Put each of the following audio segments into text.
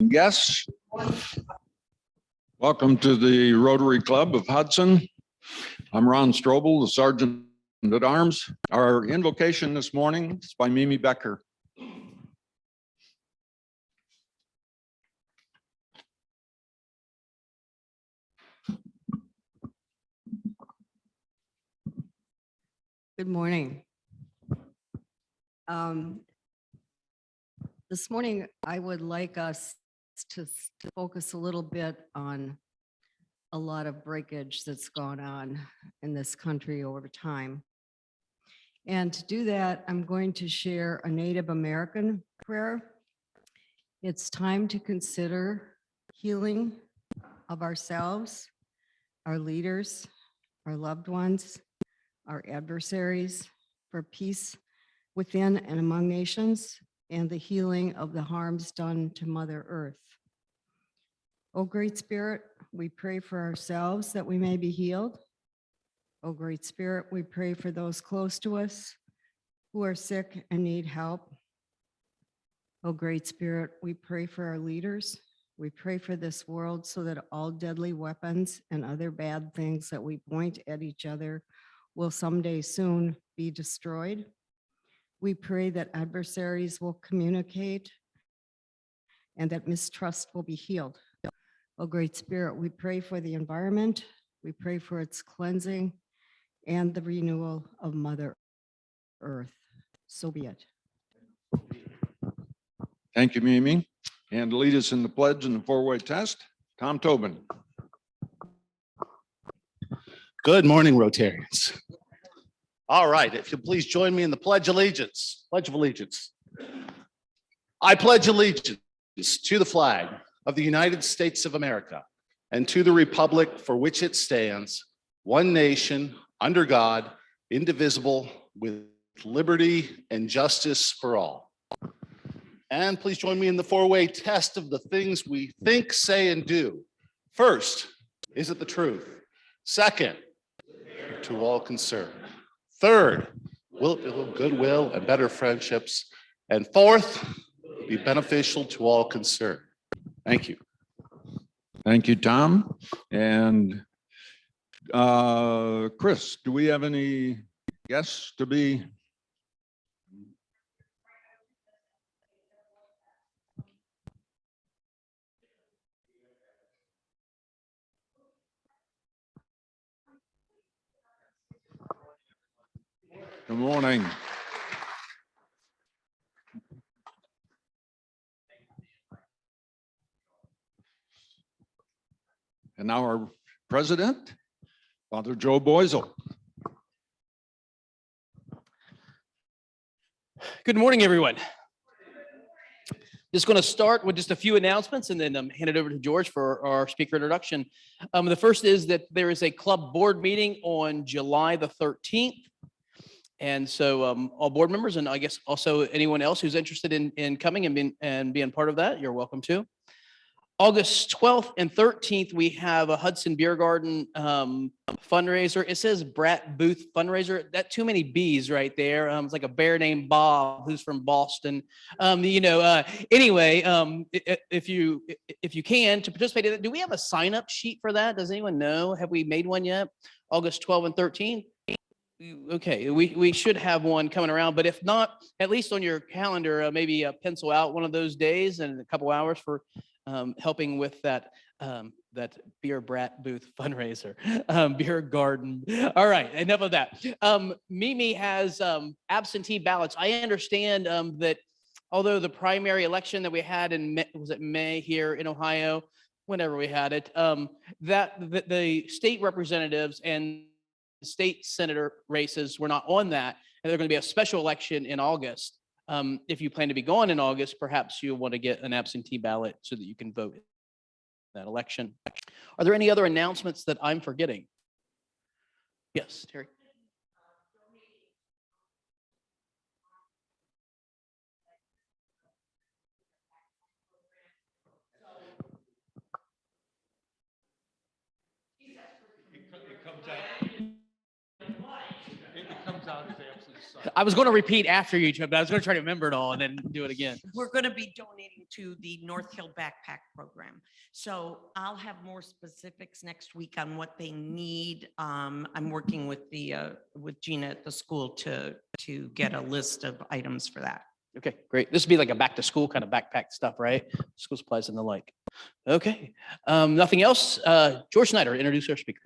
Guests, welcome to the Rotary Club of Hudson. I'm Ron Strobel, the Sergeant at Arms. Our invocation this morning is by Mimi Becker. Good morning. This morning, I would like us to focus a little bit on a lot of breakage that's gone on in this country over time. And to do that, I'm going to share a Native American prayer. It's time to consider healing of ourselves, our leaders, our loved ones, our adversaries, for peace within and among nations, and the healing of the harms done to Mother Earth. O Great Spirit, we pray for ourselves that we may be healed. O Great Spirit, we pray for those close to us who are sick and need help. O Great Spirit, we pray for our leaders. We pray for this world so that all deadly weapons and other bad things that we point at each other will someday soon be destroyed. We pray that adversaries will communicate and that mistrust will be healed. O Great Spirit, we pray for the environment. We pray for its cleansing and the renewal of Mother Earth. So be it. Thank you, Mimi. And to lead us in the pledge and the four-way test, Tom Tobin. Good morning, Rotarians. All right, if you'll please join me in the Pledge of Allegiance. Pledge of Allegiance. I pledge allegiance to the flag of the United States of America and to the republic for which it stands, one nation, under God, indivisible, with liberty and justice for all. And please join me in the four-way test of the things we think, say, and do. First, is it the truth? Second, to all concerned. Third, will it build goodwill and better friendships? And fourth, be beneficial to all concerned. Thank you. Thank you, Tom. And Chris, do we have any guests to be? Good morning. And now our president, Father Joe Boisel. Good morning, everyone. Just going to start with just a few announcements and then hand it over to George for our speaker introduction. The first is that there is a club board meeting on July the 13th. And so all board members, and I guess also anyone else who's interested in coming and being part of that, you're welcome to. August 12th and 13th, we have a Hudson Beer Garden fundraiser. It says Brat Booth fundraiser. That too many B's right there. It's like a bear named Bob who's from Boston. Anyway, if you can to participate in it, do we have a sign-up sheet for that? Does anyone know? Have we made one yet? August 12th and 13th. Okay, we should have one coming around, but if not, at least on your calendar, maybe pencil out one of those days and a couple hours for helping with that Beer Brat Booth fundraiser, beer garden. All right, enough of that. Mimi has absentee ballots. I understand that although the primary election that we had in May here in Ohio, whenever we had it, that the state representatives and state senator races were not on that, and they're going to be a special election in August. If you plan to be gone in August, perhaps you'll want to get an absentee ballot so that you can vote in that election. Are there any other announcements that I'm forgetting? Yes, Terry. It comes out as absentee I was going to repeat after you, but I was going to try to remember it all and then do it again. We're going to be donating to the North Hill Backpack Program. So I'll have more specifics next week on what they need. I'm working with with Gina at the school to get a list of items for that. Okay, great. This would be like a back to school kind of backpack stuff, right? School supplies and the like. Okay, nothing else. George Snyder, introduce our speaker.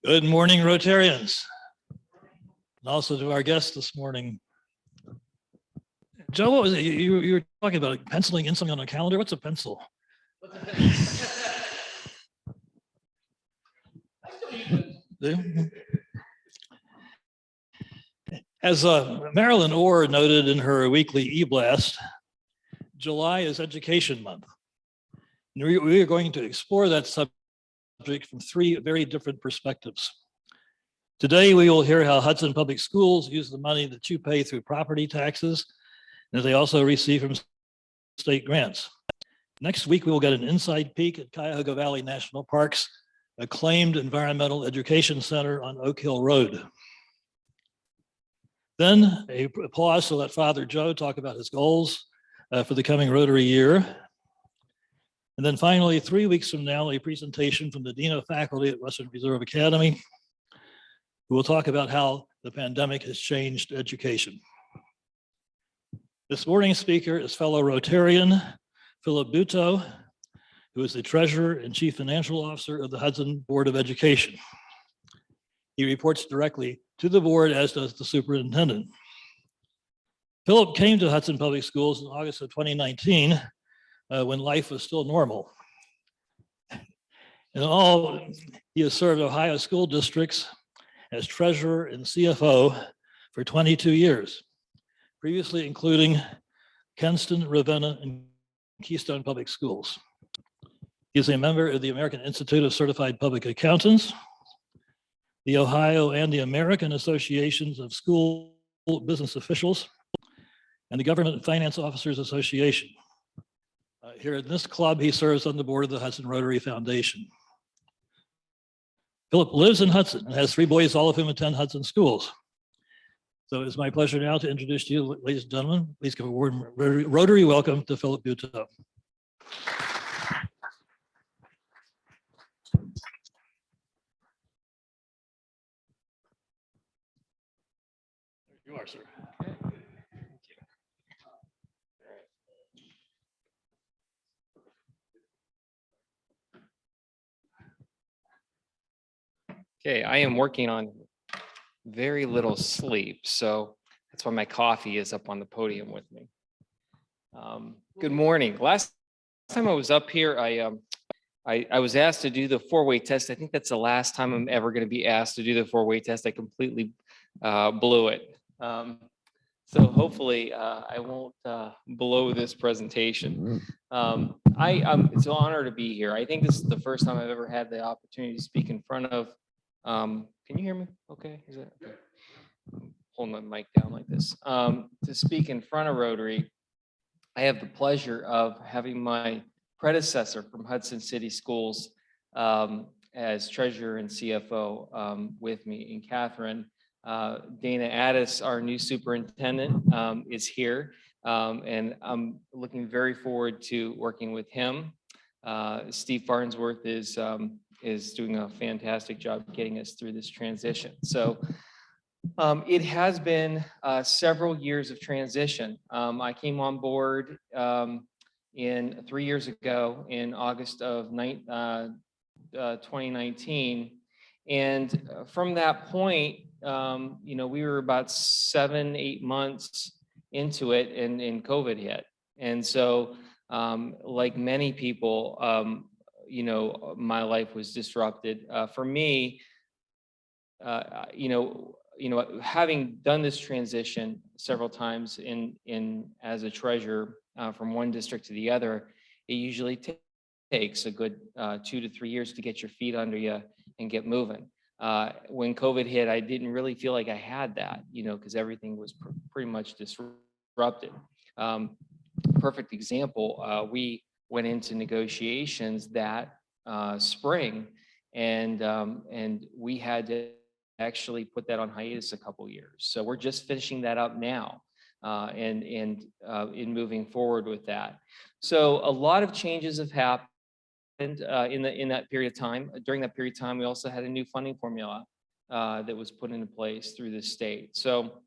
Good morning, Rotarians. And also to our guests this morning. Joe, what was it? You were talking about penciling in something on a calendar. What's a pencil? As Marilyn Orr noted in her weekly e-blast, July is Education Month. And we are going to explore that subject from three very different perspectives. Today, we will hear how Hudson Public Schools use the money that you pay through property taxes, and that they also receive from state grants. Next week, we will get an inside peek at Cuyahoga Valley National Park's acclaimed environmental education center on Oak Hill Road. Then a pause to let Father Joe talk about his goals for the coming Rotary year. And then finally, 3 weeks from now, a presentation from the Dean of Faculty at Western Reserve Academy, who will talk about how the pandemic has changed education. This morning's speaker is fellow Rotarian Philip Butto, who is the Treasurer and Chief Financial Officer of the Hudson Board of Education. He reports directly to the board, as does the superintendent. Philip came to Hudson Public Schools in August of 2019, when life was still normal. In all, he has served Ohio school districts as treasurer and CFO for 22 years, previously including Kenston, Ravenna, and Keystone Public Schools. He is a member of the American Institute of Certified Public Accountants, the Ohio and the American Associations of School Business Officials, and the Government Finance Officers Association. Here in this club, he serves on the board of the Hudson Rotary Foundation. Philip lives in Hudson and has 3 boys, all of whom attend Hudson schools. So it's my pleasure now to introduce to you, ladies and gentlemen, please give a warm Rotary welcome to Philip Butto. There you are, sir. Okay, I am working on very little sleep, so that's why my coffee is up on the podium with me. Good morning. Last time I was up here, I was asked to do the 4-way test. I think that's the last time I'm ever going to be asked to do the 4-way test. I completely blew it. So hopefully I won't blow this presentation. It's an honor to be here. I think this is the first time I've ever had the opportunity to speak in front of. Can you hear me? Okay, is that okay? Hold my mic down like this. To speak in front of Rotary, I have the pleasure of having my predecessor from Hudson City Schools as treasurer and CFO with me, and Catherine. Dana Addis, our new superintendent, is here, and I'm looking very forward to working with him. Steve Farnsworth is doing a fantastic job getting us through this transition. So it has been several years of transition. I came on board 3 years ago in August of 2019. And from that point, we were about 7-8 months into it and COVID hit. And so like many people, my life was disrupted. For me, having done this transition several times as a treasurer from one district to the other, it usually takes a good 2 to 3 years to get your feet under you and get moving. When COVID hit, I didn't really feel like I had that, because everything was pretty much disrupted. Perfect example, we went into negotiations that spring, and we had to actually put that on hiatus a couple years. So we're just finishing that up now, and in moving forward with that. So a lot of changes have happened in that period of time. During that period of time, we also had a new funding formula that was put into place through the state. So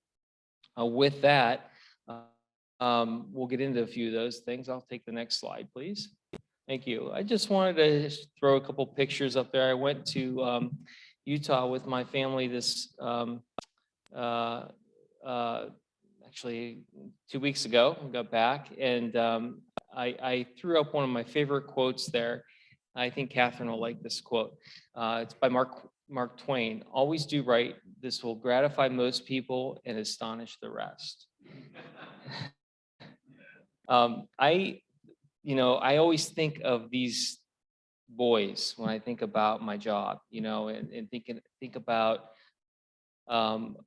with that, we'll get into a few of those things. I'll take the next slide, please. Thank you. I just wanted to throw a couple pictures up there. I went to Utah with my family this actually 2 weeks ago. I got back, and I threw up one of my favorite quotes there. I think Catherine will like this quote. It's by Mark Twain. Always do right. This will gratify most people and astonish the rest. I always think of these boys when I think about my job, and think about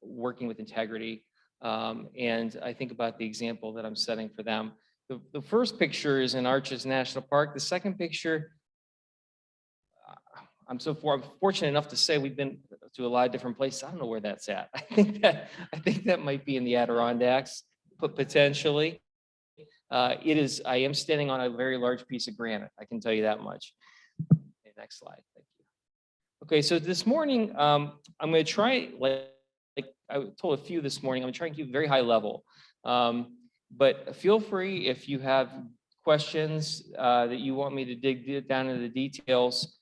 working with integrity. And I think about the example that I'm setting for them. The first picture is in Arches National Park. The second picture, I'm fortunate enough to say we've been to a lot of different places. I don't know where that's at. I think that might be in the Adirondacks, but potentially. It is. I am standing on a very large piece of granite. I can tell you that much. Okay, next slide. Thank you. Okay, so this morning, I'm going to try, like I told a few this morning, I'm going to try and keep it very high level. But feel free if you have questions that you want me to dig down into the details.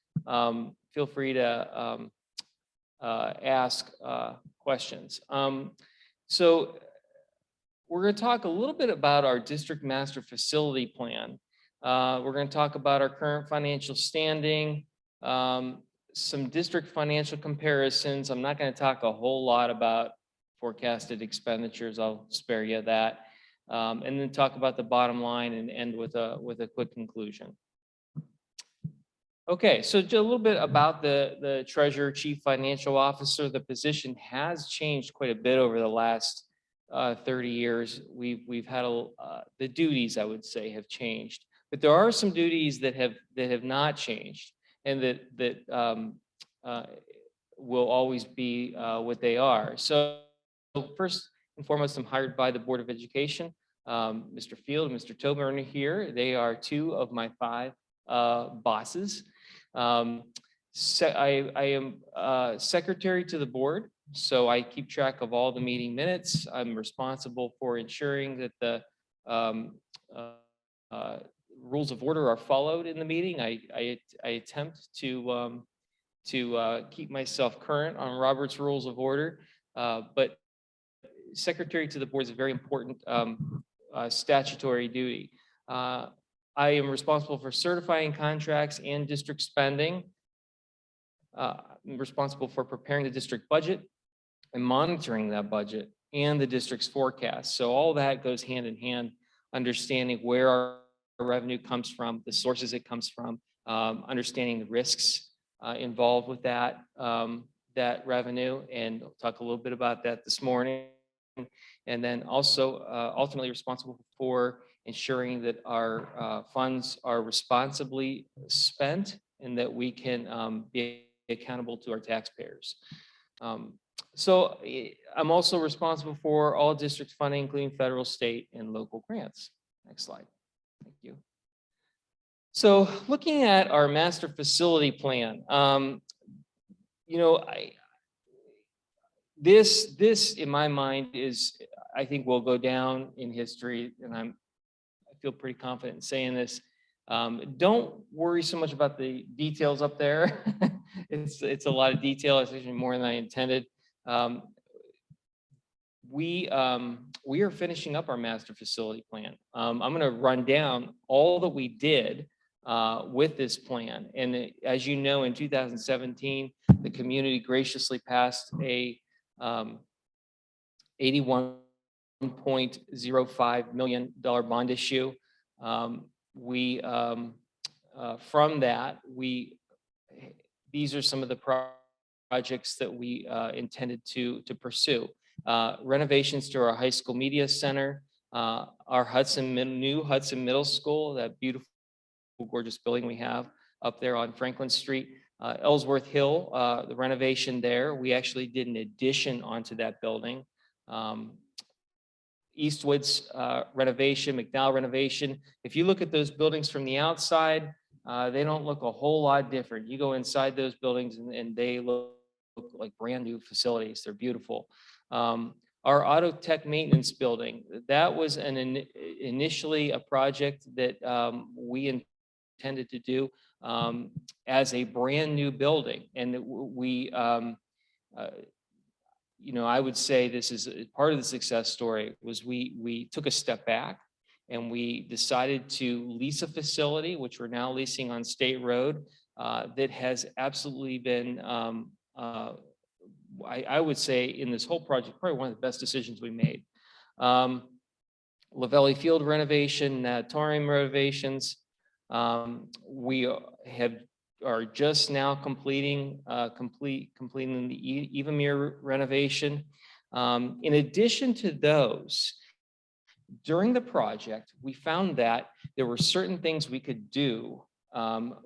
Feel free to ask questions. So we're going to talk a little bit about our district master facility plan. We're going to talk about our current financial standing, some district financial comparisons. I'm not going to talk a whole lot about forecasted expenditures. I'll spare you that. And then talk about the bottom line and end with a quick conclusion. Okay, so just a little bit about the treasurer, chief financial officer. The position has changed quite a bit over the last 30 years. We've had the duties, I would say, have changed, but there are some duties that have not changed, and that will always be what they are. So first and foremost, I'm hired by the Board of Education. Mr. Field and Mr. Tobin are here. They are two of my 5 bosses. I am secretary to the board, so I keep track of all the meeting minutes. I'm responsible for ensuring that the rules of order are followed in the meeting. I attempt to keep myself current on Robert's Rules of Order, but secretary to the board is a very important statutory duty. I am responsible for certifying contracts and district spending. I'm responsible for preparing the district budget and monitoring that budget and the district's forecast. So all that goes hand in hand, understanding where our revenue comes from, the sources it comes from, understanding the risks involved with that revenue. And I'll talk a little bit about that this morning. And then also ultimately responsible for ensuring that our funds are responsibly spent and that we can be accountable to our taxpayers. So I'm also responsible for all district funding, including federal, state, and local grants. Next slide. Thank you. So looking at our master facility plan, this in my mind is, I think, will go down in history, and I feel pretty confident in saying this. Don't worry so much about the details up there. It's a lot of detail. It's actually more than I intended. We are finishing up our master facility plan. I'm going to run down all that we did with this plan. And as you know, in 2017, the community graciously passed a $81.05 million bond issue. From that, these are some of the projects that we intended to pursue. Renovations to our high school media center, our new Hudson Middle School, that beautiful, gorgeous building we have up there on Franklin Street. Ellsworth Hill, the renovation there, we actually did an addition onto that building. Eastwood's renovation, McDowell renovation. If you look at those buildings from the outside, they don't look a whole lot different. You go inside those buildings and they look like brand new facilities. They're beautiful. Our auto tech maintenance building, that was initially a project that we intended to do as a brand new building. And we, I would say this is part of the success story was we took a step back and we decided to lease a facility, which we're now leasing on State Road, that has absolutely been, I would say in this whole project, probably one of the best decisions we made. Lavelli Field renovation, Rotarian renovations. We are just now completing the Evamere renovation. In addition to those, during the project, we found that there were certain things we could do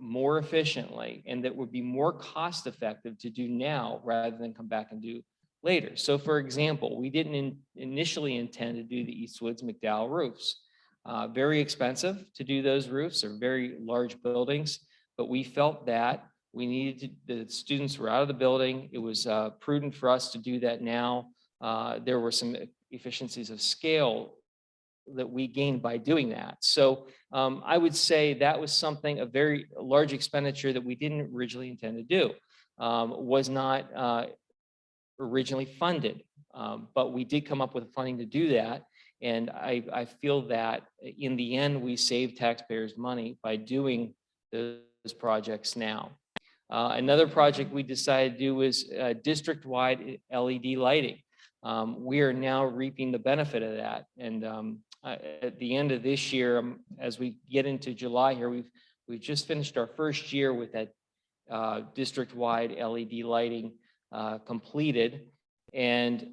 more efficiently and that would be more cost effective to do now rather than come back and do later. So for example, we didn't initially intend to do the Eastwoods McDowell roofs. Very expensive to do those roofs. They're very large buildings, but we felt that we needed the students were out of the building. It was prudent for us to do that now. There were some efficiencies of scale that we gained by doing that. So I would say that was something, a very large expenditure that we didn't originally intend to do, was not originally funded, but we did come up with funding to do that. And I feel that in the end, we saved taxpayers money by doing those projects now. Another project we decided to do was district-wide LED lighting. We are now reaping the benefit of that. And at the end of this year, as we get into July here, we've just finished our first year with that district-wide LED lighting completed and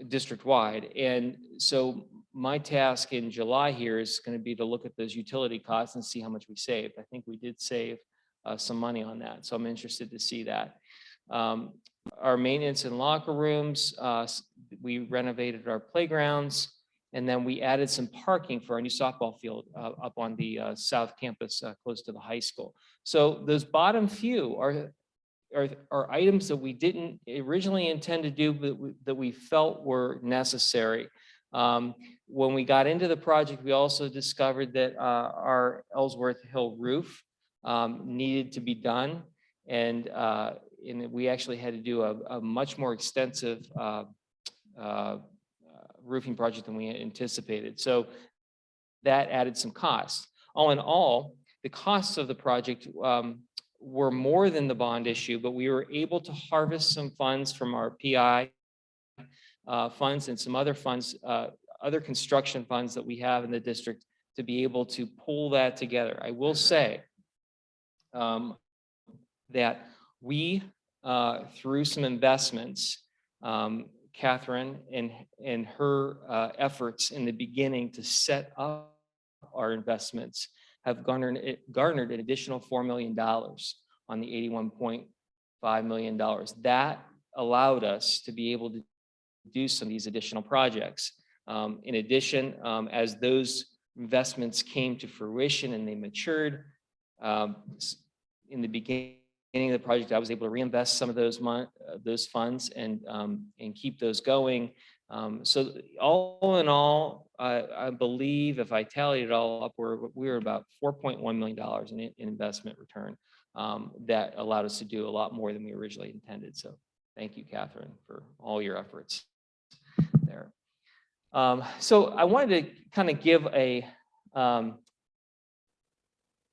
district-wide. And so my task in July here is going to be to look at those utility costs and see how much we saved. I think we did save some money on that. So I'm interested to see that. Our maintenance and locker rooms, we renovated our playgrounds, and then we added some parking for our new softball field up on the south campus close to the high school. So those bottom few are items that we didn't originally intend to do, but that we felt were necessary. When we got into the project, we also discovered that our Ellsworth Hill roof needed to be done. And we actually had to do a much more extensive roofing project than we anticipated. So that added some costs. All in all, the costs of the project were more than the bond issue, but we were able to harvest some funds from our PI funds and some other funds, other construction funds that we have in the district to be able to pull that together. I will say that we, through some investments, Catherine and her efforts in the beginning to set up our investments have garnered an additional $4 million on the $81.5 million. That allowed us to be able to do some of these additional projects. In addition, as those investments came to fruition and they matured, in the beginning of the project, I was able to reinvest some of those funds and keep those going. So all in all, I believe if I tally it all up, we're about $4.1 million in investment return that allowed us to do a lot more than we originally intended. So thank you, Catherine, for all your efforts there. So I wanted to kind of give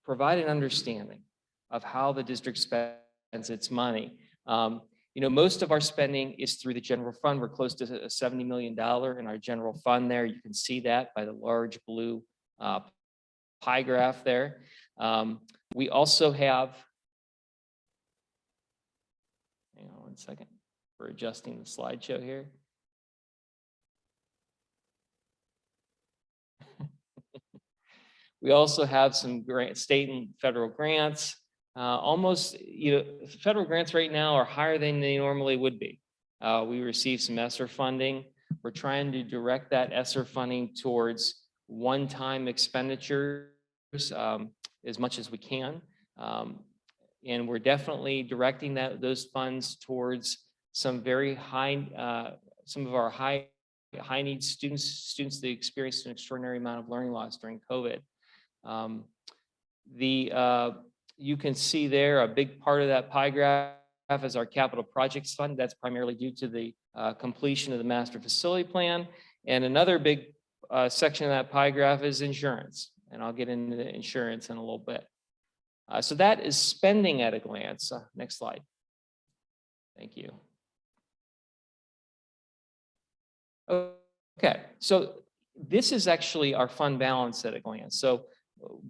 provide an understanding of how the district spends its money. Most of our spending is through the general fund. We're close to $70 million in our general fund there. You can see that by the large blue pie graph there. We also have, 1 second. We're adjusting the slideshow here. We also have some state and federal grants. Almost, federal grants right now are higher than they normally would be. We received some ESSER funding. We're trying to direct that ESSER funding towards one-time expenditures as much as we can. And we're definitely directing those funds towards some very high, some of our high needs students that experienced an extraordinary amount of learning loss during COVID. You can see there a big part of that pie graph is our capital projects fund. That's primarily due to the completion of the master facility plan. And another big section of that pie graph is insurance. And I'll get into the insurance in a little bit. So that is spending at a glance. Next slide. Thank you. Okay, so this is actually our fund balance at a glance. So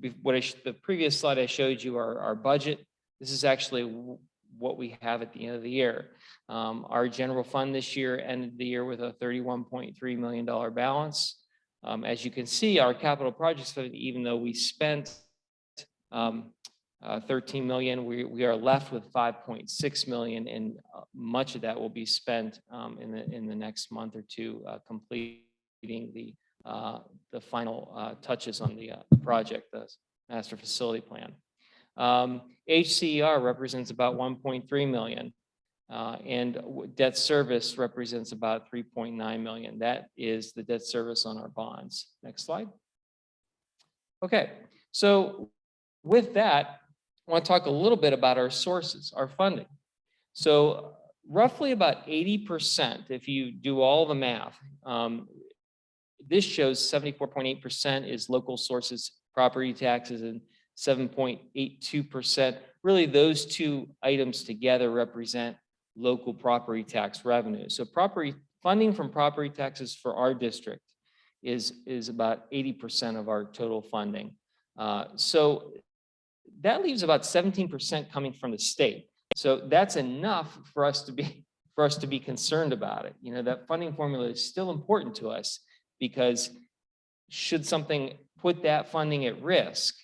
the previous slide I showed you our budget. This is actually what we have at the end of the year. Our general fund this year ended the year with a $31.3 million balance. As you can see, our capital projects fund, even though we spent 13 million, we are left with 5.6 million, and much of that will be spent in the next month or two, completing the final touches on the project, the master facility plan. HCER represents about 1.3 million, and debt service represents about 3.9 million. That is the debt service on our bonds. Next slide. Okay, so with that, I want to talk a little bit about our sources, our funding. So roughly about 80%, if you do all the math, this shows 74.8% is local sources, property taxes, and 7.82%. Really, those two items together represent local property tax revenue. So property funding from property taxes for our district is about 80% of our total funding. So that leaves about 17% coming from the state. So that's enough for us to be concerned about it. That funding formula is still important to us, because should something put that funding at risk,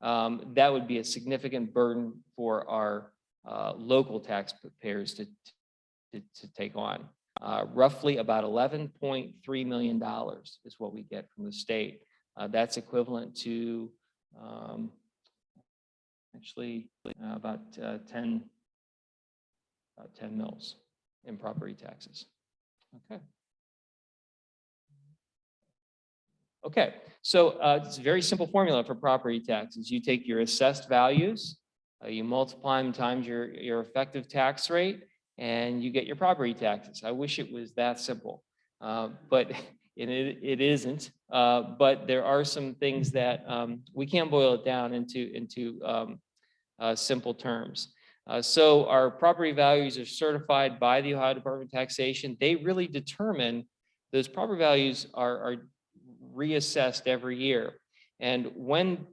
that would be a significant burden for our local taxpayers to take on. Roughly about $11.3 million is what we get from the state. That's equivalent to about 10 mils in property taxes. Okay, so it's a very simple formula for property taxes. You take your assessed values, you multiply them times your effective tax rate, and you get your property taxes. I wish it was that simple, but it isn't. But there are some things that we can boil it down into simple terms. So our property values are certified by the Ohio Department of Taxation. They really determine, those property values are reassessed every year. And when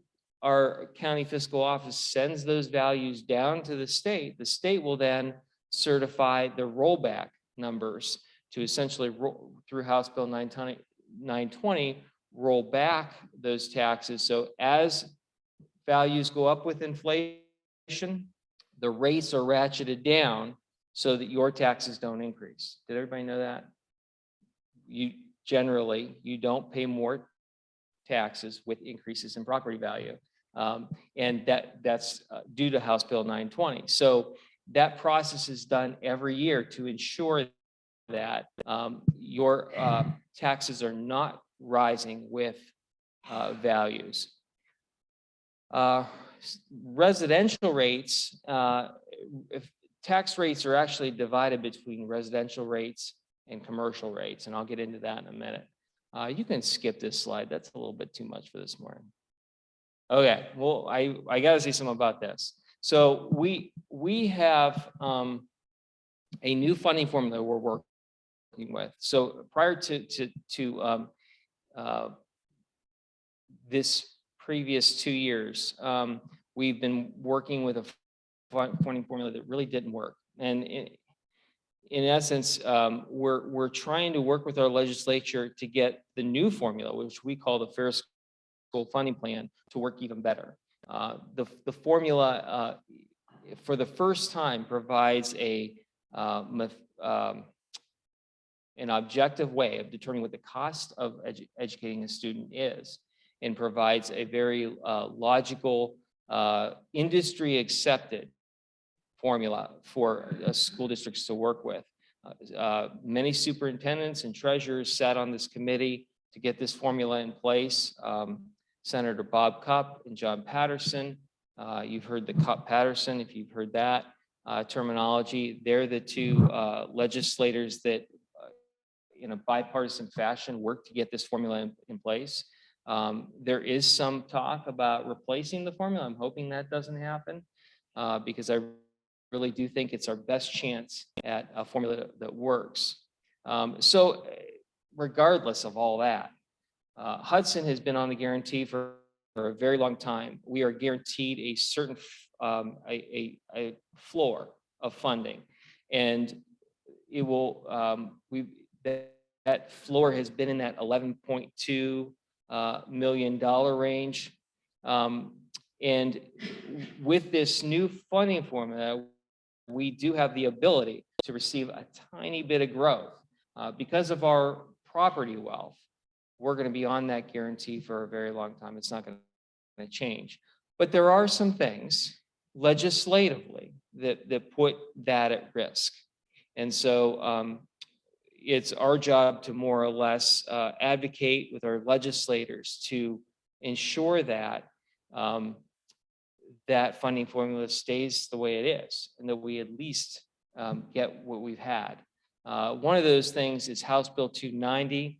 our county fiscal office sends those values down to the state will then certify the rollback numbers to essentially through House Bill 920 roll back those taxes. So as values go up with inflation, the rates are ratcheted down so that your taxes don't increase. Did everybody know that? Generally, you don't pay more taxes with increases in property value. And that's due to House Bill 920. So that process is done every year to ensure that your taxes are not rising with values. Residential rates, if tax rates are actually divided between residential rates and commercial rates, and I'll get into that in a minute. You can skip this slide. That's a little bit too much for this morning. Okay, well, I got to say something about this. So we have a new funding formula we're working with. So prior to this previous 2 years, we've been working with a funding formula that really didn't work. And in essence, we're trying to work with our legislature to get the new formula, which we call the Fair School Funding Plan, to work even better. The formula, for the first time, provides an objective way of determining what the cost of educating a student is, and provides a very logical, industry accepted formula for school districts to work with. Many superintendents and treasurers sat on this committee to get this formula in place. Senator Bob Cupp and John Patterson. You've heard the Cupp-Patterson, if you've heard that terminology. They're the two legislators that in a bipartisan fashion work to get this formula in place. There is some talk about replacing the formula. I'm hoping that doesn't happen because I really do think it's our best chance at a formula that works. So regardless of all that, Hudson has been on the guarantee for a very long time. We are guaranteed a certain a floor of funding, and it will that floor has been in that $11.2 million range. And with this new funding formula, we do have the ability to receive a tiny bit of growth. Because of our property wealth, we're going to be on that guarantee for a very long time. It's not going to change. But there are some things legislatively that put that at risk. And so it's our job to more or less advocate with our legislators to ensure that that funding formula stays the way it is, and that we at least get what we've had. One of those things is House Bill 290.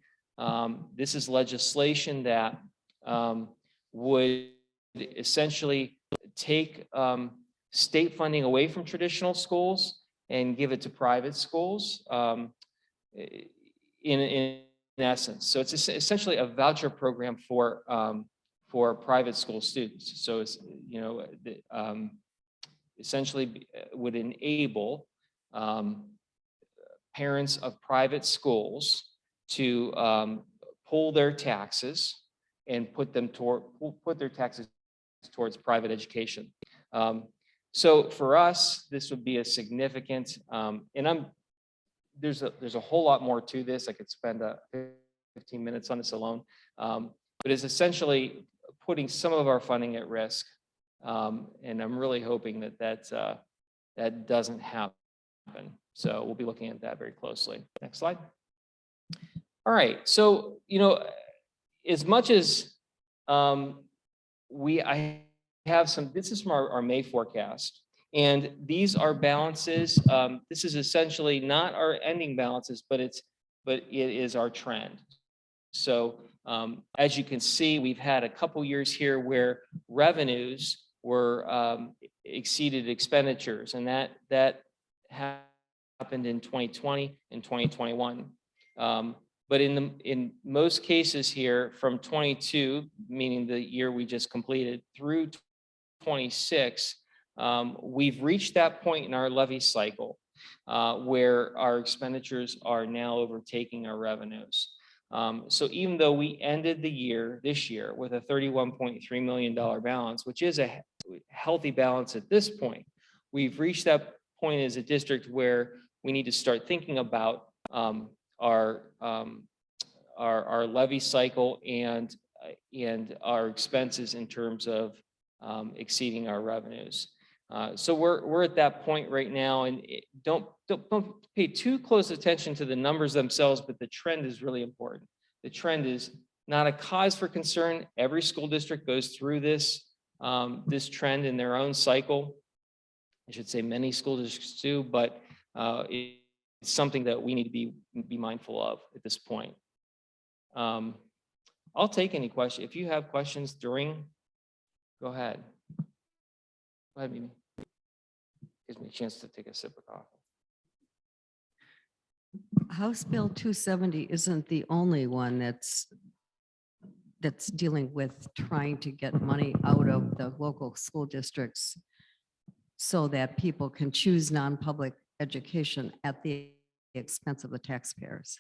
This is legislation that would essentially take state funding away from traditional schools and give it to private schools in essence. So it's essentially a voucher program for private school students. So it's, you know, essentially would enable parents of private schools to pull their taxes and put their taxes towards private education. So for us, this would be a significant, and there's a whole lot more to this. I could spend 15 minutes on this alone, but it's essentially putting some of our funding at risk. And I'm really hoping that doesn't happen. So we'll be looking at that very closely. Next slide. All right. So, you know, as much as I have some, this is from our May forecast, and these are balances. This is essentially not our ending balances, but it is our trend. So as you can see, we've had a couple years here where revenues were exceeded expenditures, and that happened in 2020 and 2021. But in most cases here, from 22, meaning the year we just completed, through 26, we've reached that point in our levy cycle where our expenditures are now overtaking our revenues. So even though we ended the year, this year, with a $31.3 million balance, which is a healthy balance at this point, we've reached that point as a district where we need to start thinking about our levy cycle and our expenses in terms of exceeding our revenues. So we're at that point right now, and don't pay too close attention to the numbers themselves, but the trend is really important. The trend is not a cause for concern. Every school district goes through this trend in their own cycle. I should say many school districts do, but it's something that we need to be mindful of at this point. I'll take any question. If you have questions during, go ahead. Go ahead, Mimi. Gives me a chance to take a sip of coffee. House Bill 270 isn't the only one that's dealing with trying to get money out of the local school districts so that people can choose non-public education at the expense of the taxpayers.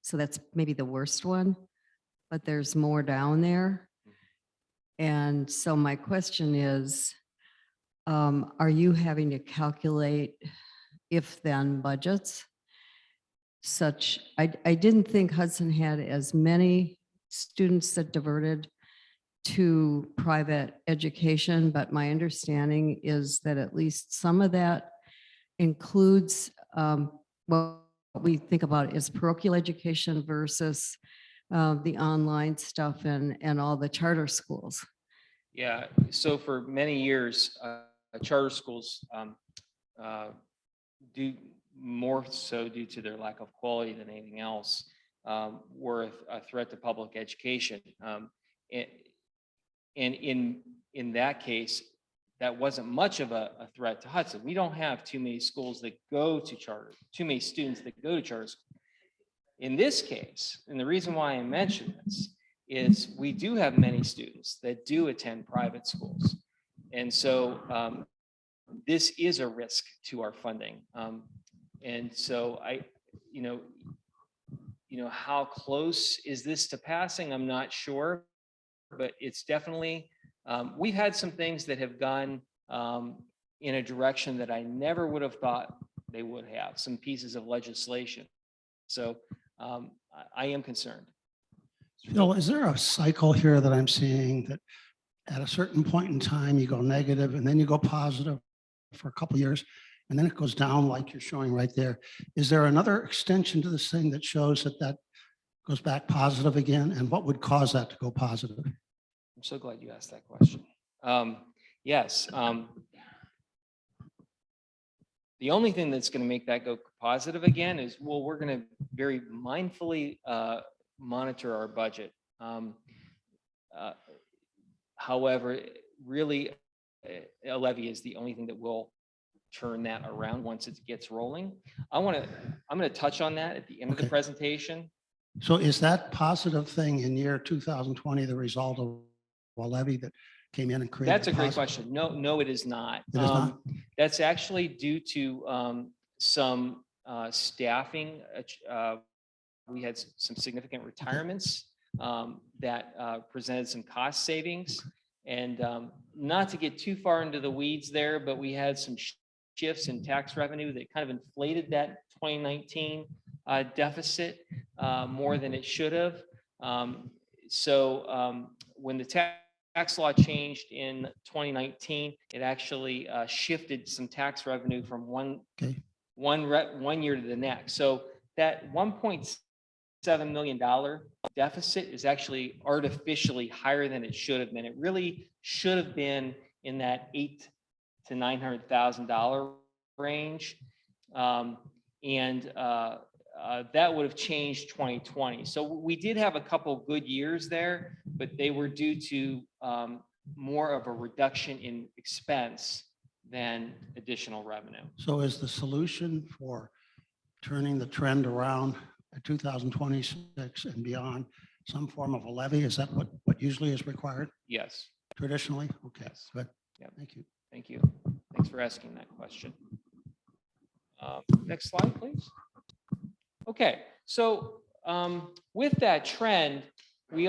So that's maybe the worst one, but there's more down there. And so my question is, are you having to calculate if-then budgets? I didn't think Hudson had as many students that diverted to private education, but my understanding is that at least some of that includes what we think about as parochial education versus the online stuff and all the charter schools. Yeah, so for many years, charter schools do more so due to their lack of quality than anything else, were a threat to public education. And in that case, that wasn't much of a threat to Hudson. We don't have too many schools that go to charter, too many students that go to charter school. In this case, and the reason why I mention this is we do have many students that do attend private schools. And so this is a risk to our funding. And so you know, how close is this to passing? I'm not sure, but it's definitely, we've had some things that have gone in a direction that I never would have thought they would have, some pieces of legislation. So I am concerned. Phil, is there a cycle here that I'm seeing that at a certain point in time, you go negative and then you go positive for a couple of years, and then it goes down like you're showing right there? Is there another extension to this thing that shows that that goes back positive again? And what would cause that to go positive? I'm so glad you asked that question. Yes. The only thing that's going to make that go positive again is, well, we're going to very mindfully monitor our budget. However, really, a levy is the only thing that will turn that around once it gets rolling. I'm going to touch on that at the end of the Okay. presentation. So is that positive thing in year 2020 the result of a levy that came in and created? That's a great positive? question. No, it is not. It is not? That's actually due to some staffing. We had some significant retirements that presented some cost savings. And not to get too far into the weeds there, but we had some shifts in tax revenue that kind of inflated that 2019 deficit more than it should have. So when the tax law changed in 2019, it actually shifted some tax revenue from one year to the next. So that $1.7 million deficit is actually artificially higher than it should have been. It really should have been in that $800,000 to $900,000 range. That would have changed 2020. So we did have a couple good years there, but they were due to more of a reduction in expense than additional revenue. So is the solution for turning the trend around at 2026 and beyond some form of a levy? Is that what usually is required Yes. traditionally? Okay, Yes. good. Yep. Thank you. Thank you. Thanks for asking that question. Next slide, please. Okay, so with that trend, we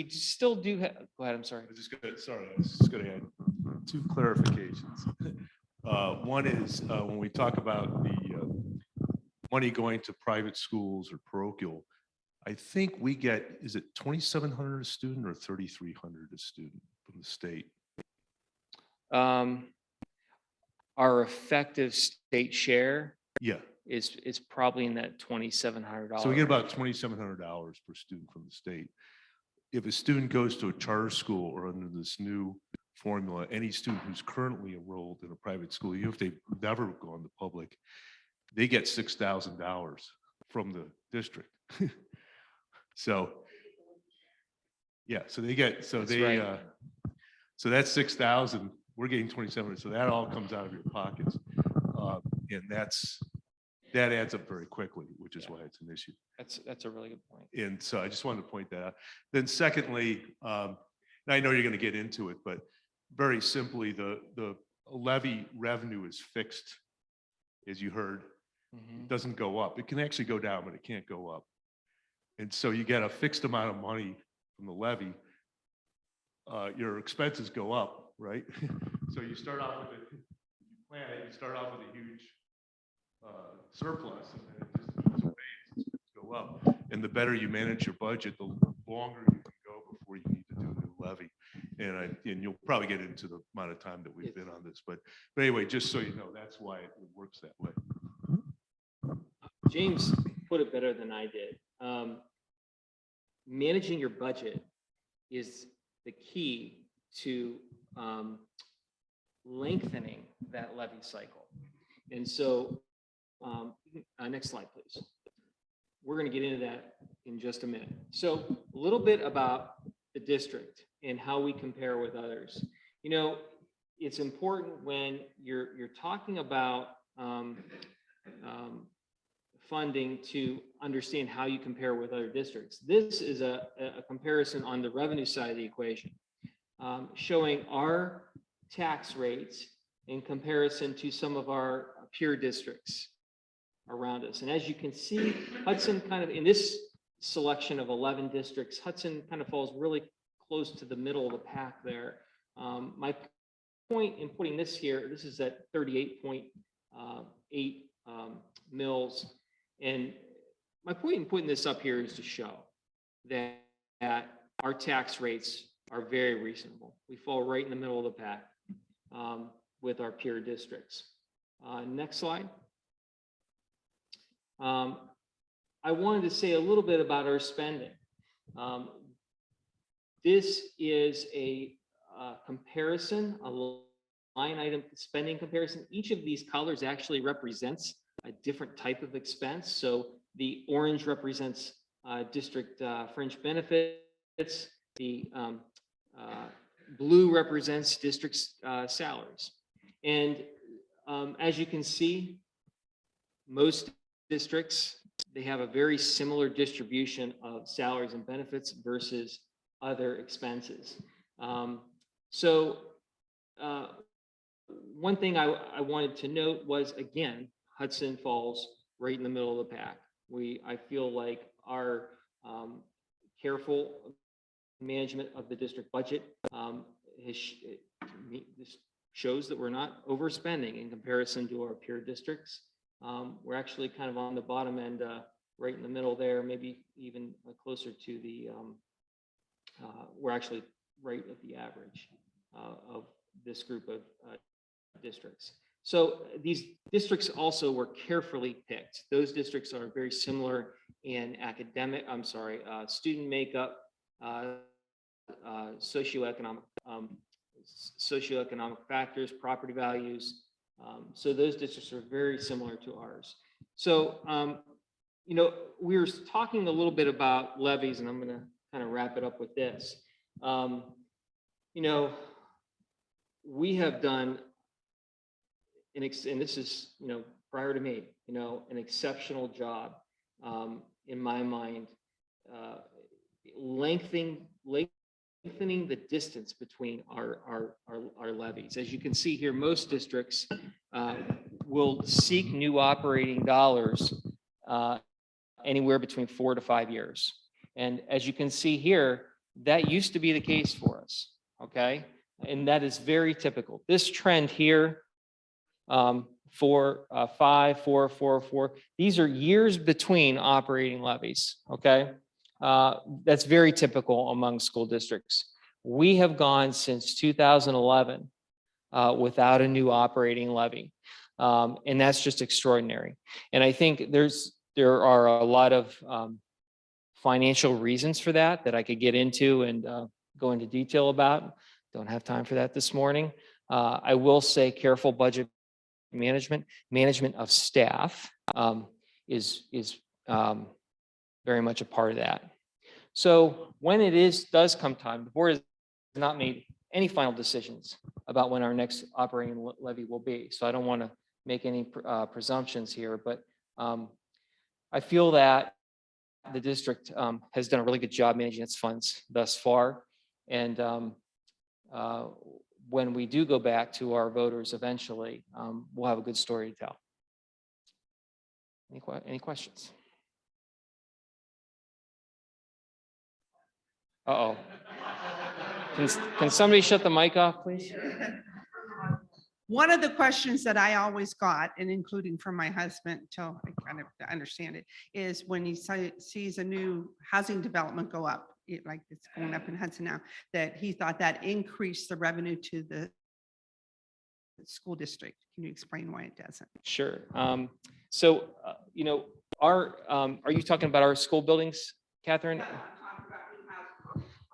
still do have, go ahead, I'm sorry. I was just gonna add two clarifications. One is when we talk about the money going to private schools or parochial, I think we get, is it 2,700 a student or 3,300 a student from the state? Our effective state share Yeah, is probably in that $2,700. so we get about $2,700 per student from the state. If a student goes to a charter school or under this new formula, any student who's currently enrolled in a private school, even if they've never gone to public, they get $6,000 from the district. So, yeah, so they get, so That's they, right. so that's 6,000, we're getting 2,700, so that all comes out of your pockets. And that adds up very quickly, which is why it's an issue. That's a really good point. And so I just wanted to point that out. Then secondly, and I know you're going to get into it, but very simply, the levy revenue is fixed, as you heard. It doesn't go up. It can actually go down, but it can't go up. And so you get a fixed amount of money from the levy. Your expenses go up, right? So you start off with you start off with a huge surplus, and then it just goes away, go up. And the better you manage your budget, the longer you can go before you need to do a new levy. And you'll probably get into the amount of time that we've been on this, but anyway, just so you know, that's why it works that way. James put it better than I did. Managing your budget is the key to lengthening that levy cycle. And so, next slide, please. We're going to get into that in just a minute. So a little bit about the district and how we compare with others. You know, it's important when you're talking about funding to understand how you compare with other districts. This is a comparison on the revenue side of the equation, showing our tax rates in comparison to some of our peer districts around us. And as you can see, Hudson kind of, in this selection of 11 districts, Hudson kind of falls really close to the middle of the pack there. My point in putting this here, this is at 38.8 mils. And my point in putting this up here is to show that our tax rates are very reasonable. We fall right in the middle of the pack with our peer districts. Next slide. I wanted to say a little bit about our spending. This is a comparison, a line item spending comparison. Each of these colors actually represents a different type of expense. So the orange represents district fringe benefits. The blue represents district salaries. And as you can see, most districts, they have a very similar distribution of salaries and benefits versus other expenses. One thing I wanted to note was, again, Hudson falls right in the middle of the pack. I feel like our careful management of the district budget this shows that we're not overspending in comparison to our peer districts. We're actually kind of on the bottom end, right in the middle there, maybe even closer to the, we're actually right at the average of this group of districts. So these districts also were carefully picked. Those districts are very similar in student makeup, socioeconomic factors, property values. So those districts are very similar to ours. So, you know, we were talking a little bit about levies, and I'm going to kind of wrap it up with this. You know, we have done, and this is, you know, prior to me, you know, an exceptional job in my mind, lengthening the distance between our levies. As you can see here, most districts will seek new operating dollars anywhere between 4 to 5 years. And as you can see here, that used to be the case for us, okay? And that is very typical. This trend here, 4, 5, 4, 4, 4, these are years between operating levies, okay? That's very typical among school districts. We have gone since 2011 without a new operating levy. And that's just extraordinary. And I think there are a lot of financial reasons for that I could get into and go into detail about. Don't have time for that this morning. I will say careful budget management of staff is very much a part of that. So when does come time, the board has not made any final decisions about when our next operating levy will be. So I don't want to make any presumptions here, but I feel that the district has done a really good job managing its funds thus far. And when we do go back to our voters eventually, we'll have a good story to tell. Any questions? Uh-oh. Can somebody shut the mic off, please? One of the questions that I always got, and including from my husband, till I kind of understand it, is when he sees a new housing development go up, like it's going up in Hudson now, that he thought that increased the revenue to the school district. Can you explain why it doesn't? Sure. So, are you talking about our school buildings, Catherine?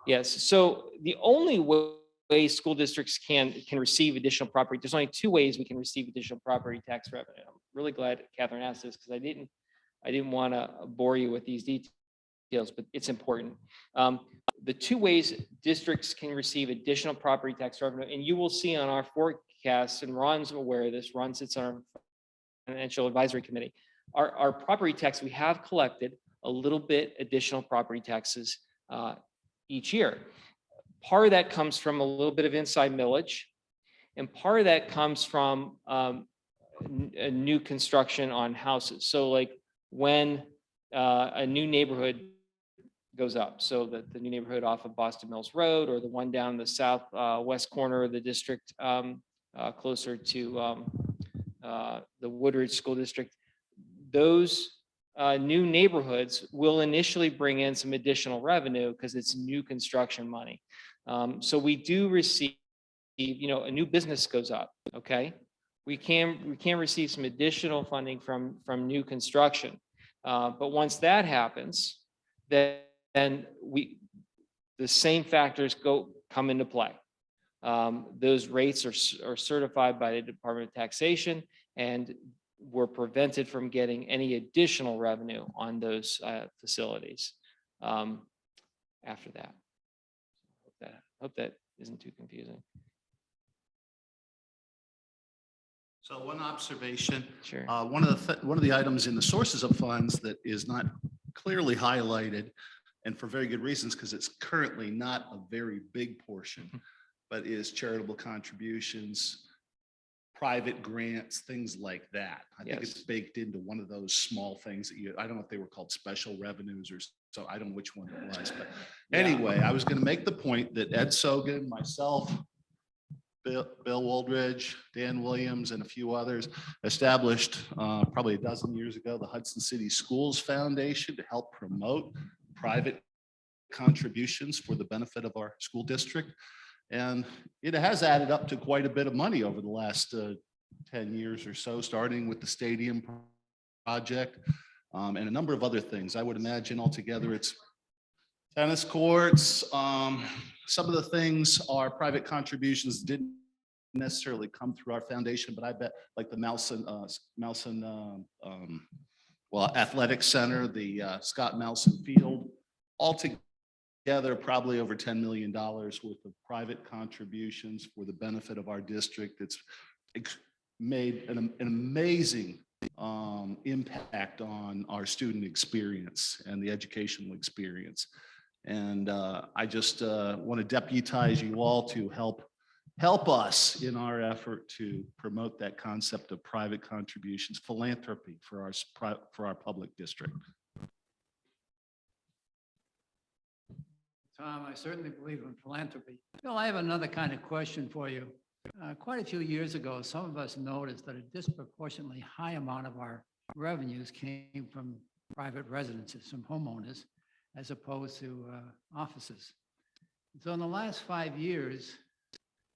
Yes. So the only way school districts can receive additional property, there's only two ways we can receive additional property tax revenue. I'm really glad Catherine asked this because I didn't want to bore you with these details, but it's important. The two ways districts can receive additional property tax revenue, and you will see on our forecast, and Ron's aware of this, Ron sits on our financial advisory committee. Our property tax, we have collected a little bit additional property taxes each year. Part of that comes from a little bit of inside millage, and part of that comes from a new construction on houses. So like when a new neighborhood goes up, so that the new neighborhood off of Boston Mills Road, or the one down the south west corner of the district, closer to the Woodridge School District, those new neighborhoods will initially bring in some additional revenue because it's new construction money. So we do receive, a new business goes up, okay? We can receive some additional funding from new construction. But once that happens, then the same factors come into play. Those rates are certified by the Department of Taxation, and we're prevented from getting any additional revenue on those facilities after that. Hope that isn't too confusing. So one observation, Sure. one of the items in the sources of funds that is not clearly highlighted, and for very good reasons, because it's currently not a very big portion, but is charitable contributions, private grants, things like that. I think it's baked into one of those small things that I don't know if they were called special revenues or so, I don't know which one it was, but anyway, I was going to make the point that Ed Sogan, myself, Bill Wooldridge, Dan Williams, and a few others established probably a dozen years ago, the Hudson City Schools Foundation to help promote private contributions for the benefit of our school district. And it has added up to quite a bit of money over the last 10 years or so, starting with the stadium project and a number of other things. I would imagine altogether it's tennis courts. Some of the things are private contributions, didn't necessarily come through our foundation, but I bet like the Melson Athletic Center, the Scott Melson Field, altogether probably over $10 million worth of private contributions for the benefit of our district. It's made an amazing impact on our student experience and the educational experience. And I just want to deputize you all to help us in our effort to promote that concept of private contributions, philanthropy for our public district. Tom, I certainly believe in philanthropy. Bill, I have another kind of question for you. Quite a few years ago, some of us noticed that a disproportionately high amount of our revenues came from private residences, from homeowners, as opposed to offices. So in the last 5 years,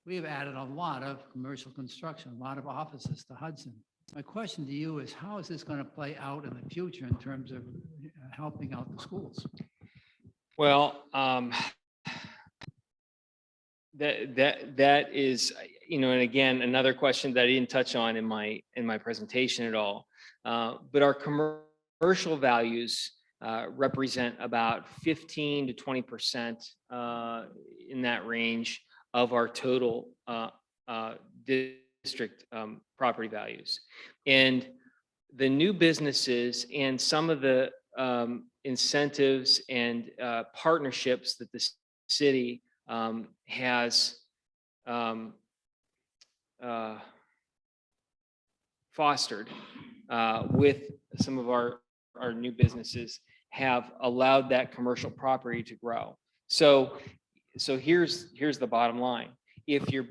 we have added a lot of commercial construction, a lot of offices to Hudson. My question to you is, how is this going to play out in the future in terms of helping out the schools? Well, that is, and again, another question that I didn't touch on in my presentation at all. But our commercial values represent about 15 to 20% in that range of our total district property values. And the new businesses and some of the incentives and partnerships that the city has fostered with some of our new businesses have allowed that commercial property to grow. So here's the bottom line. If your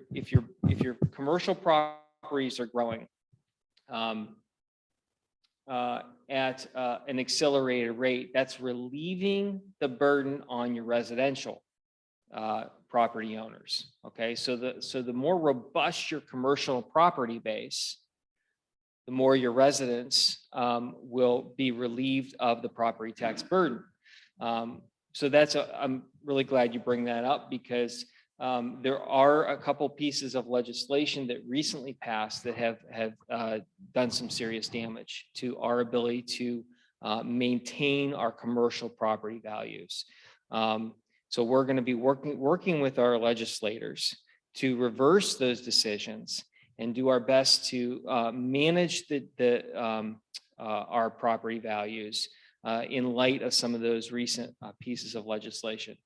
commercial properties are growing at an accelerated rate, that's relieving the burden on your residential property owners. Okay, so the more robust your commercial property base, the more your residents will be relieved of the property tax burden. So I'm really glad you bring that up, because there are a couple pieces of legislation that recently passed that have done some serious damage to our ability to maintain our commercial property values. So we're going to be working with our legislators to reverse those decisions and do our best to manage our property values in light of some of those recent pieces of legislation.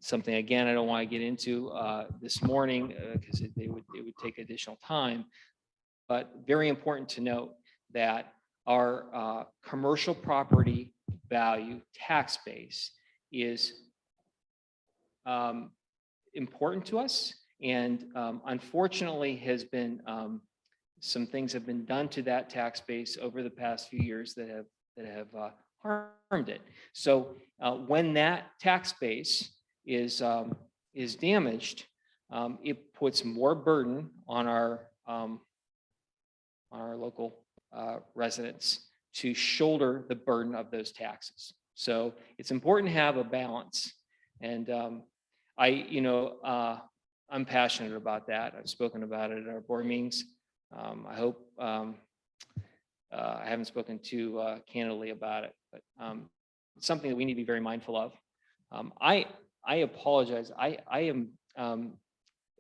Something, again, I don't want to get into this morning because it would take additional time, but very important to note that our commercial property value tax base is important to us, and unfortunately has been some things have been done to that tax base over the past few years that have harmed it. So when that tax base is damaged, it puts more burden on our local residents to shoulder the burden of those taxes. So it's important to have a balance, and I'm passionate about that. I've spoken about it at our board meetings. I hope I haven't spoken too candidly about it, but it's something that we need to be very mindful of. I apologize. I am going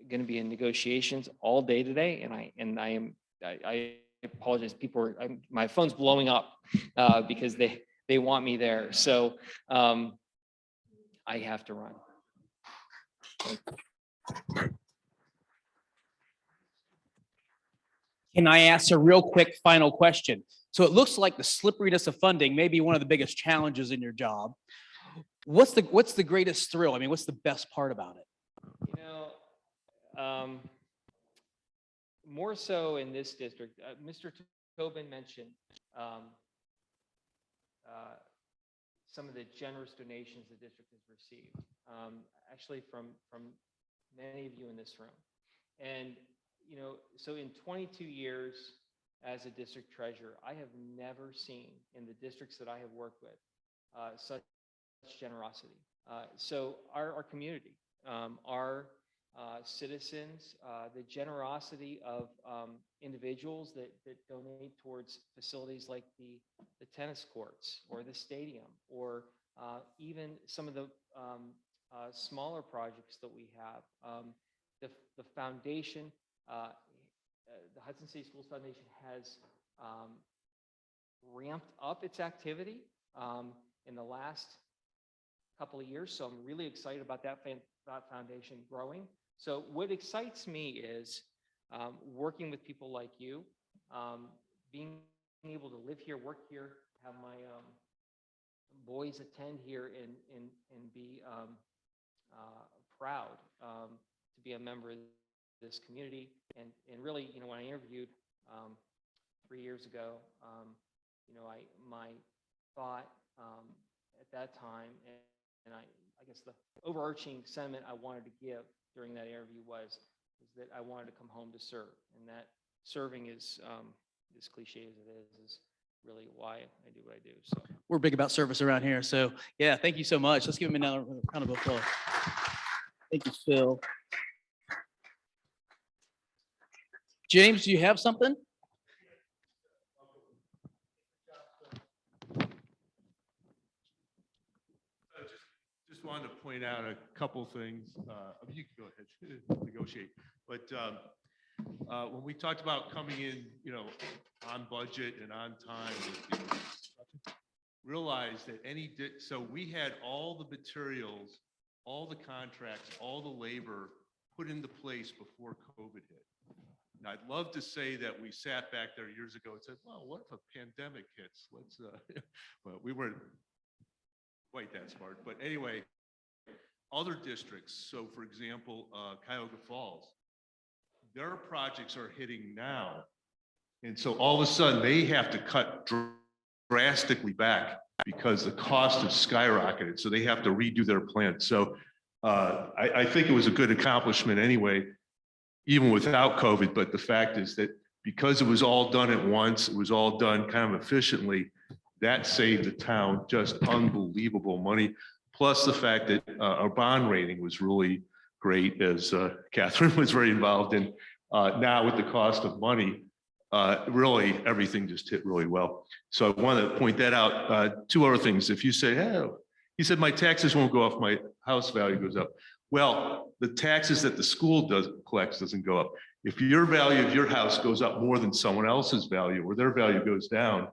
to be in negotiations all day today, and I apologize. My phone's blowing up because they want me there. So I have to run. Can I ask a real quick final question? So it looks like the slipperiness of funding may be one of the biggest challenges in your job. What's the greatest thrill? I mean, what's the best part about it? More so in this district, Mr. Tobin mentioned some of the generous donations the district has received, actually from many of you in this room. And, so in 22 years as a district treasurer, I have never seen in the districts that I have worked with such generosity. So our community, our citizens, the generosity of individuals that donate towards facilities like the tennis courts or the stadium, or even some of the smaller projects that we have. The foundation, the Hudson City Schools Foundation has ramped up its activity in the last couple of years. So I'm really excited about that foundation growing. So what excites me is working with people like you, being able to live here, work here, have my boys attend here and be proud to be a member of this community. And really, when I interviewed 3 years ago, my thought at that time, and I guess the overarching sentiment I wanted to give during that interview was that I wanted to come home to serve, and that serving is, as cliche as it is really why I do what I do. So We're big about service around here. So yeah, thank you so much. Let's give him another round of applause. Thank you, Phil. James, do you have something? Just wanted to point out a couple things. You can go ahead, negotiate. But when we talked about coming in, on budget and on time, realize that so we had all the materials, all the contracts, all the labor put into place before COVID hit. Now, I'd love to say that we sat back there years ago and said, well, what if a pandemic hits? Let's, but we weren't quite that smart. But anyway, other districts, so for example, Cuyahoga Falls, their projects are hitting now. And so all of a sudden they have to cut drastically back because the cost has skyrocketed. So they have to redo their plan. So I think it was a good accomplishment anyway, even without COVID. But the fact is that because it was all done at once, it was all done kind of efficiently, that saved the town just unbelievable money. Plus the fact that our bond rating was really great, as Catherine was very involved in. Now with the cost of money, really everything just hit really well. So I want to point that out. Two other things. If you say, hey, he said, my taxes won't go up, my house value goes up. Well, the taxes that the school collects doesn't go up. If your value of your house goes up more than someone else's value, or their value goes down,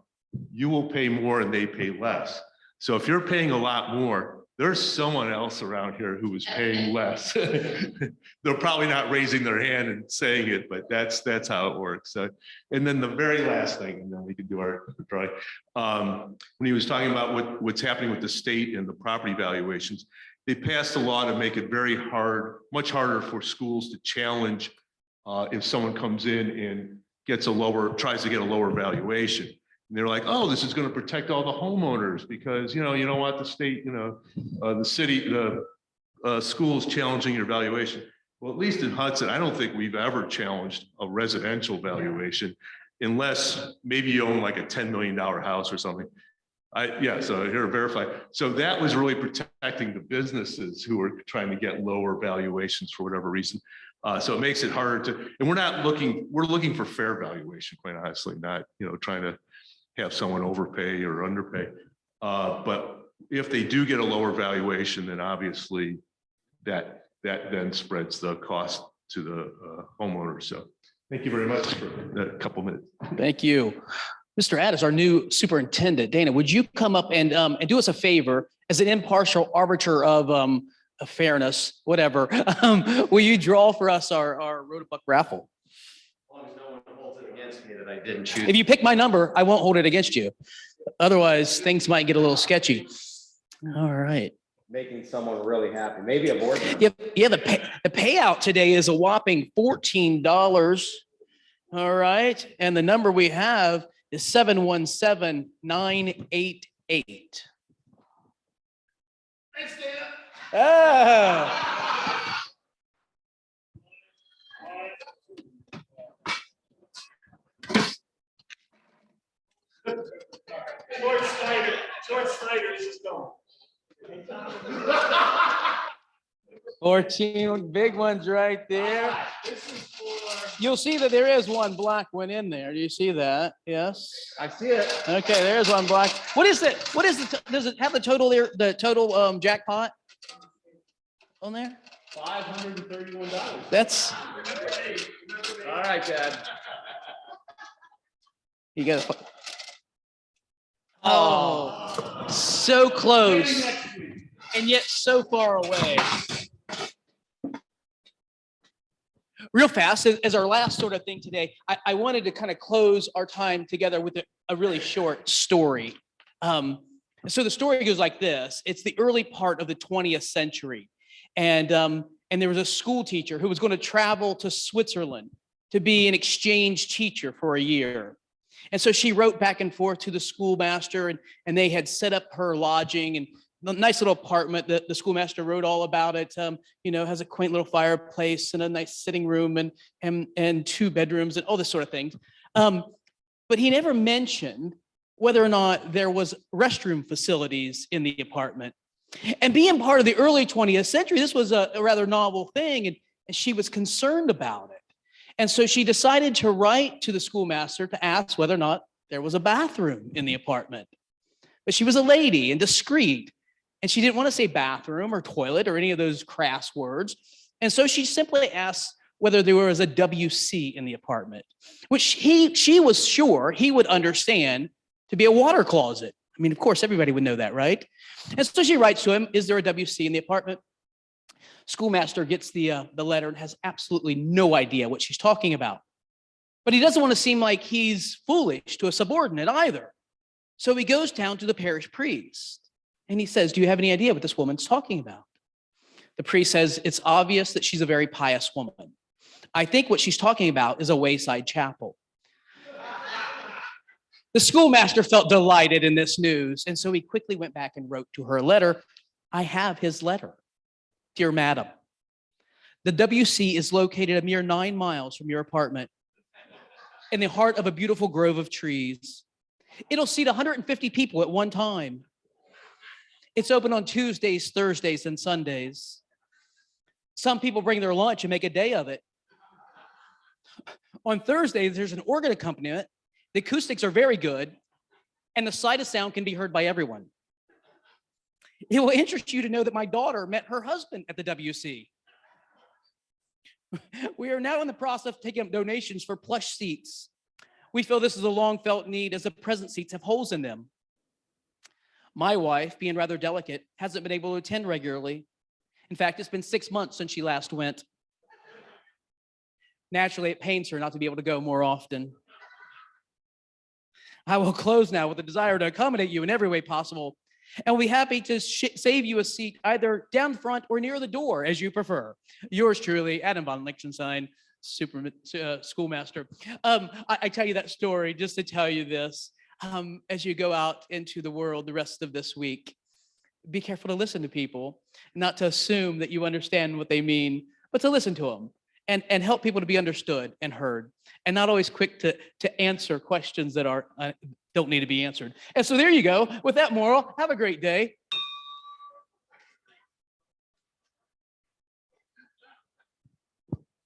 you will pay more and they pay less. So if you're paying a lot more, there's someone else around here who is paying less. They're probably not raising their hand and saying it, but that's how it works. And then the very last thing, and then we can do our drawing. When he was talking about what's happening with the state and the property valuations, they passed a law to make it very hard, much harder for schools to challenge if someone comes in and tries to get a lower valuation. And they're like, oh, this is going to protect all the homeowners because, you don't want the state, the city, the schools challenging your valuation. Well, at least in Hudson, I don't think we've ever challenged a residential valuation unless maybe you own like a $10 million house or something. So here, verify. So that was really protecting the businesses who were trying to get lower valuations for whatever reason. So it makes it harder to, and we're looking for fair valuation, quite honestly, not, trying to have someone overpay or underpay. But if they do get a lower valuation, then obviously that then spreads the cost to the homeowner. So thank you very much for that couple minutes. Thank you. Mr. Addis, our new superintendent. Dana, would you come up and do us a favor as an impartial arbiter of fairness, whatever? Will you draw for us our Rotabuck raffle? That I didn't choose. If you pick my number, I won't hold it against you. Otherwise, things might get a little sketchy. All right. Making someone really happy. Maybe a board member. Yeah. The payout today is a whopping $14. All right. And the number we have is 717-988. Thanks, Dana. Ah. George Snyder is just going. 14 big ones right there. You'll see that there is one black one in there. Do you see that? Yes. I see it. Okay, there's one black. What is it? Does it have the total there? The total jackpot on there? $531. That's. All right, Dad. You got to. Oh, so close, and yet so far away. Real fast, as our last sort of thing today, I wanted to kind of close our time together with a really short story. So the story goes like this. It's the early part of the 20th century. And there was a school teacher who was going to travel to Switzerland to be an exchange teacher for a year. And so she wrote back and forth to the schoolmaster, and they had set up her lodging and a nice little apartment that the schoolmaster wrote all about it. Has a quaint little fireplace and a nice sitting room and 2 bedrooms and all this sort of things. But he never mentioned whether or not there was restroom facilities in the apartment. And being part of the early 20th century, this was a rather novel thing, and she was concerned about it. And so she decided to write to the schoolmaster to ask whether or not there was a bathroom in the apartment. But she was a lady and discreet, and she didn't want to say bathroom or toilet or any of those crass words. And so she simply asked whether there was a WC in the apartment, which she was sure he would understand to be a water closet. I mean, of course, everybody would know that, right? And so she writes to him, is there a WC in the apartment? Schoolmaster gets the letter and has absolutely no idea what she's talking about. But he doesn't want to seem like he's foolish to a subordinate either. So he goes down to the parish priest and he says, do you have any idea what this woman's talking about? The priest says, it's obvious that she's a very pious woman. I think what she's talking about is a wayside chapel. The schoolmaster felt delighted in this news, and so he quickly went back and wrote to her a letter. I have his letter. Dear Madam, the WC is located a mere 9 miles from your apartment in the heart of a beautiful grove of trees. It'll seat 150 people at one time. It's open on Tuesdays, Thursdays, and Sundays. Some people bring their lunch and make a day of it. On Thursdays, there's an organ accompaniment. The acoustics are very good, and the sight of sound can be heard by everyone. It will interest you to know that my daughter met her husband at the WC. We are now in the process of taking up donations for plush seats. We feel this is a long felt need as the present seats have holes in them. My wife, being rather delicate, hasn't been able to attend regularly. In fact, it's been 6 months since she last went. Naturally, it pains her not to be able to go more often. I will close now with a desire to accommodate you in every way possible, and we'll be happy to save you a seat either down front or near the door, as you prefer. Yours truly, Adam von Lichtenstein, schoolmaster. I tell you that story just to tell you this. As you go out into the world the rest of this week, be careful to listen to people, not to assume that you understand what they mean, but to listen to them and help people to be understood and heard, and not always quick to answer questions that don't need to be answered. And so there you go. With that moral, have a great day.